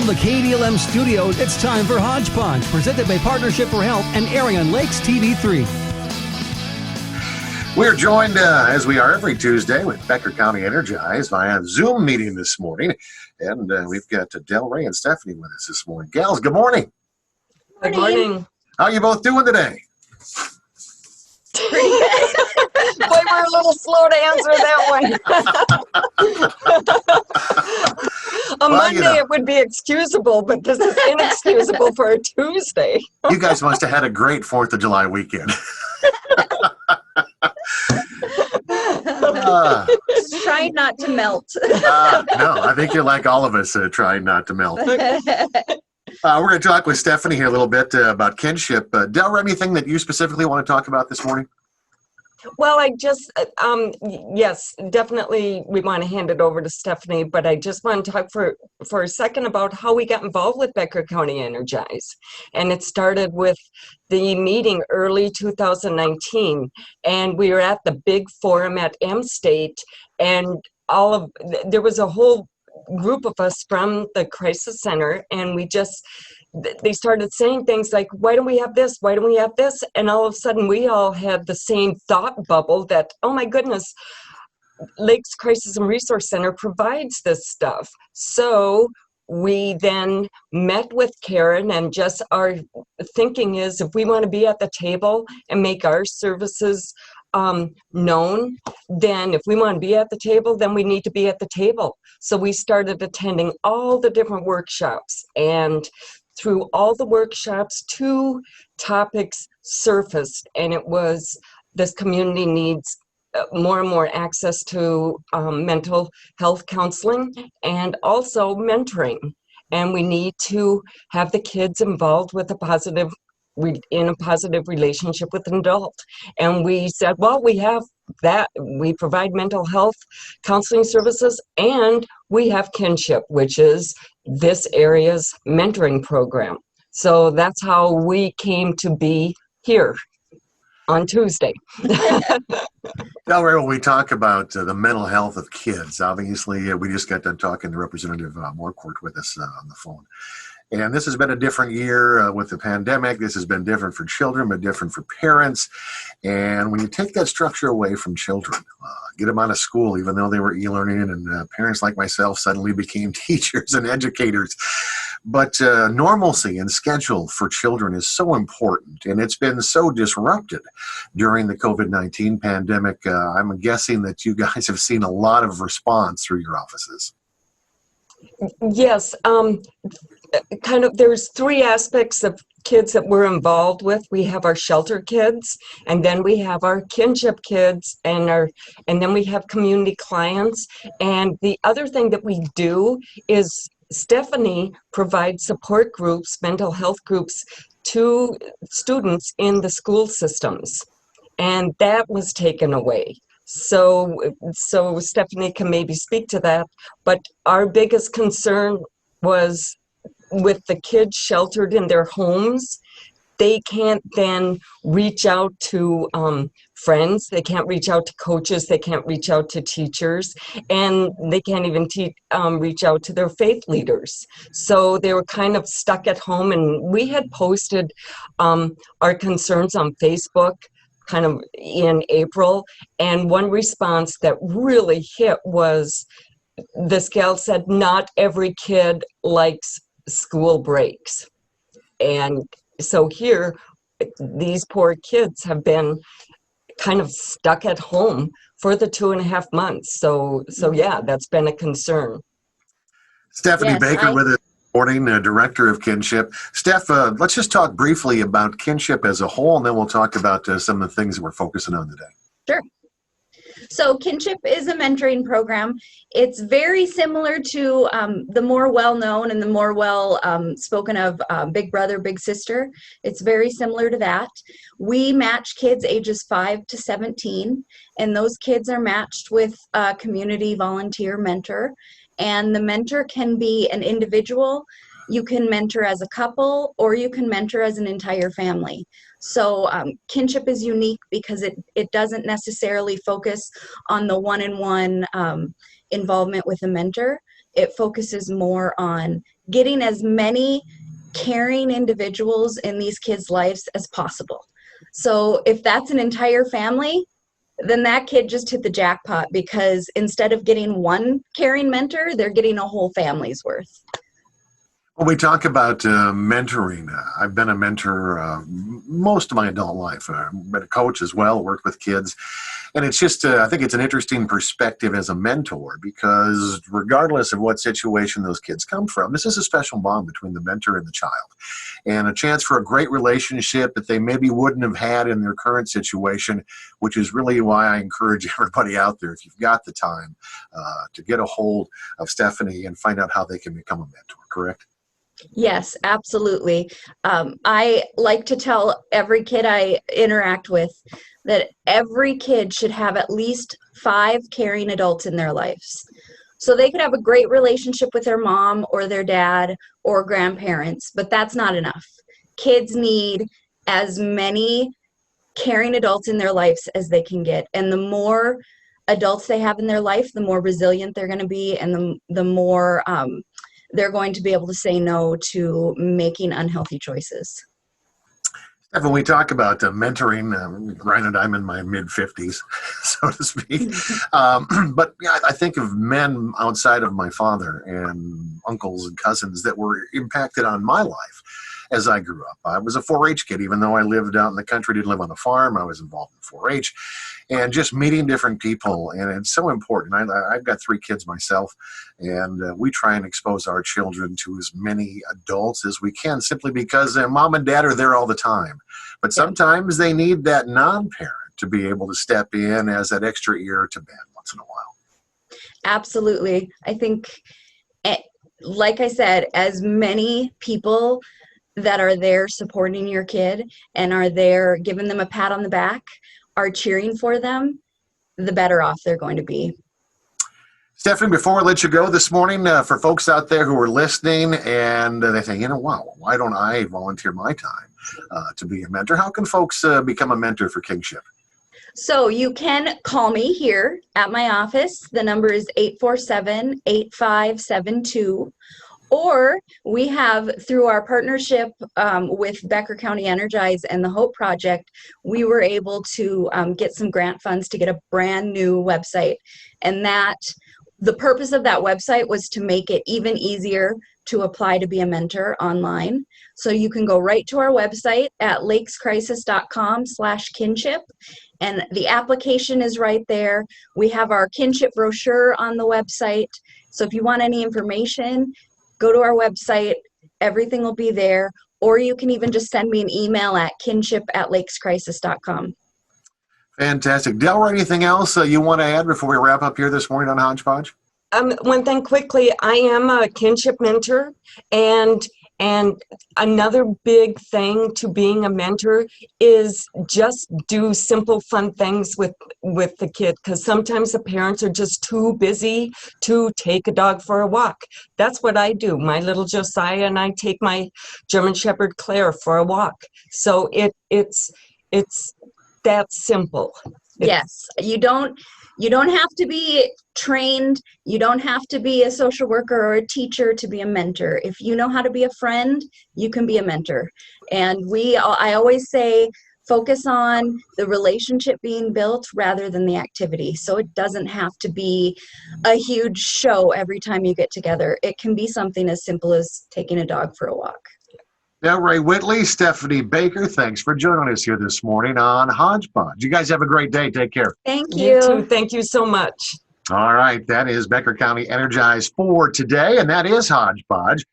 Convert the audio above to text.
From the KDLM studio, it's time for Hodge Podge, presented by Partnership for Health and airing on Lakes TV3. We're joined, as we are every Tuesday, with Becker County Energize via Zoom meeting this morning. And we've got DelRae and Stephanie with us this morning. Gals, good morning. Good morning. How are you both doing today? Boy, we're a little slow to answer that one. Monday it would be excusable, but this is inexcusable for a Tuesday. You guys must have had a great 4th of July weekend. Trying not to melt. No, I think you're like all of us, trying not to melt. We're going to talk with Stephanie here a little bit about Kingship. DelRae, anything that you specifically want to talk about this morning? Well, I just, yes, definitely we want to hand it over to Stephanie, but I just want to talk for a second about how we got involved with Becker County Energize. And it started with the meeting early 2019, and we were at the big forum at M-State, and there was a whole group of us from the crisis center, and they started saying things like, why don't we have this? Why don't we have this? And all of a sudden we all had the same thought bubble that, oh my goodness, Lakes Crisis and Resource Center provides this stuff. So we then met with Karen, and just our thinking is, if we want to be at the table and make our services known, then if we want to be at the table, then we need to be at the table. So we started attending all the different workshops, and through all the workshops, 2 topics surfaced, and it was this community needs more and more access to mental health counseling and also mentoring. And we need to have the kids involved with in a positive relationship with an adult. And we said, well, we have that. We provide mental health counseling services, and we have Kingship, which is this area's mentoring program. So that's how we came to be here on Tuesday. DelRae, when we talk about the mental health of kids, obviously we just got done talking to Representative Morcourt with us on the phone. And this has been a different year with the pandemic. This has been different for children, but different for parents. And when you take that structure away from children, get them out of school, even though they were e-learning, and parents like myself suddenly became teachers and educators. But normalcy and schedule for children is so important, and it's been so disrupted during the COVID-19 pandemic. I'm guessing that you guys have seen a lot of response through your offices. Yes. There's 3 aspects of kids that we're involved with. We have our shelter kids, and then we have our Kingship kids, and then we have community clients. And the other thing that we do is Stephanie provides support groups, mental health groups, to students in the school systems, and that was taken away. So Stephanie can maybe speak to that, but our biggest concern was with the kids sheltered in their homes. They can't then reach out to friends, they can't reach out to coaches, they can't reach out to teachers, and they can't even reach out to their faith leaders. So they were kind of stuck at home, and we had posted our concerns on Facebook kind of in April, and one response that really hit was, this gal said, not every kid likes school breaks. And so here, these poor kids have been kind of stuck at home for the 2.5 months. So yeah, that's been a concern. Stephanie Baker with us, morning, Director of Kingship. Steph, let's just talk briefly about Kingship as a whole, and then we'll talk about some of the things that we're focusing on today. Sure. So Kingship is a mentoring program. It's very similar to the more well-known and the more spoken of Big Brother, Big Sister. It's very similar to that. We match kids ages 5 to 17, and those kids are matched with a community volunteer mentor. And the mentor can be an individual. You can mentor as a couple, or you can mentor as an entire family. So Kingship is unique because it doesn't necessarily focus on the one-on-one involvement with a mentor. It focuses more on getting as many caring individuals in these kids' lives as possible. So if that's an entire family, then that kid just hit the jackpot, because instead of getting one caring mentor, they're getting a whole family's worth. When we talk about mentoring, I've been a mentor most of my adult life. I've been a coach as well, worked with kids. And it's just, I think it's an interesting perspective as a mentor, because regardless of what situation those kids come from, this is a special bond between the mentor and the child. And a chance for a great relationship that they maybe wouldn't have had in their current situation, which is really why I encourage everybody out there, if you've got the time, to get a hold of Stephanie and find out how they can become a mentor, correct? Yes, absolutely. I like to tell every kid I interact with that every kid should have at least 5 caring adults in their lives. So they could have a great relationship with their mom or their dad or grandparents, but that's not enough. Kids need as many caring adults in their lives as they can get. And the more adults they have in their life, the more resilient they're going to be, and the more they're going to be able to say no to making unhealthy choices. When we talk about mentoring, granted, I'm in my mid-50s, so to speak. But yeah, I think of men outside of my father and uncles and cousins that were impacted on my life as I grew up. I was a 4-H kid, even though I lived out in the country, didn't live on a farm. I was involved in 4-H. And just meeting different people, and it's so important. I've got 3 kids myself, and we try and expose our children to as many adults as we can, simply because mom and dad are there all the time. But sometimes they need that non-parent to be able to step in as that extra ear to bend once in a while. Absolutely. I think, like I said, as many people that are there supporting your kid and are there giving them a pat on the back, are cheering for them, the better off they're going to be. Stephanie, before I let you go this morning, for folks out there who are listening and they think, wow, why don't I volunteer my time to be a mentor? How can folks become a mentor for Kingship? So you can call me here at my office. The number is 847-8572. Or we have, through our partnership with Becker County Energize and the Hope Project, we were able to get some grant funds to get a brand new website. And the purpose of that website was to make it even easier to apply to be a mentor online. So you can go right to our website at lakescrisis.com/kinship. And the application is right there. We have our kinship brochure on the website. So if you want any information, go to our website, everything will be there, or you can even just send me an email at kinship@lakescrisis.com. Fantastic. DelRae, anything else you want to add before we wrap up here this morning on Hodge Podge? One thing quickly, I am a kinship mentor, and another big thing to being a mentor is just do simple, fun things with the kid, because sometimes the parents are just too busy to take a dog for a walk. That's what I do. My little Josiah and I take my German Shepherd Claire for a walk. So it's that simple. Yes, you don't have to be trained. You don't have to be a social worker or a teacher to be a mentor. If you know how to be a friend, you can be a mentor. And I always say, focus on the relationship being built rather than the activity. So it doesn't have to be a huge show every time you get together. It can be something as simple as taking a dog for a walk. DelRae Whitley, Stephanie Baker, thanks for joining us here this morning on Hodge Podge. You guys have a great day. Take care. Thank You you. too. Thank you so much. All right, that is Becker County Energize for today, and that is Hodge Podge.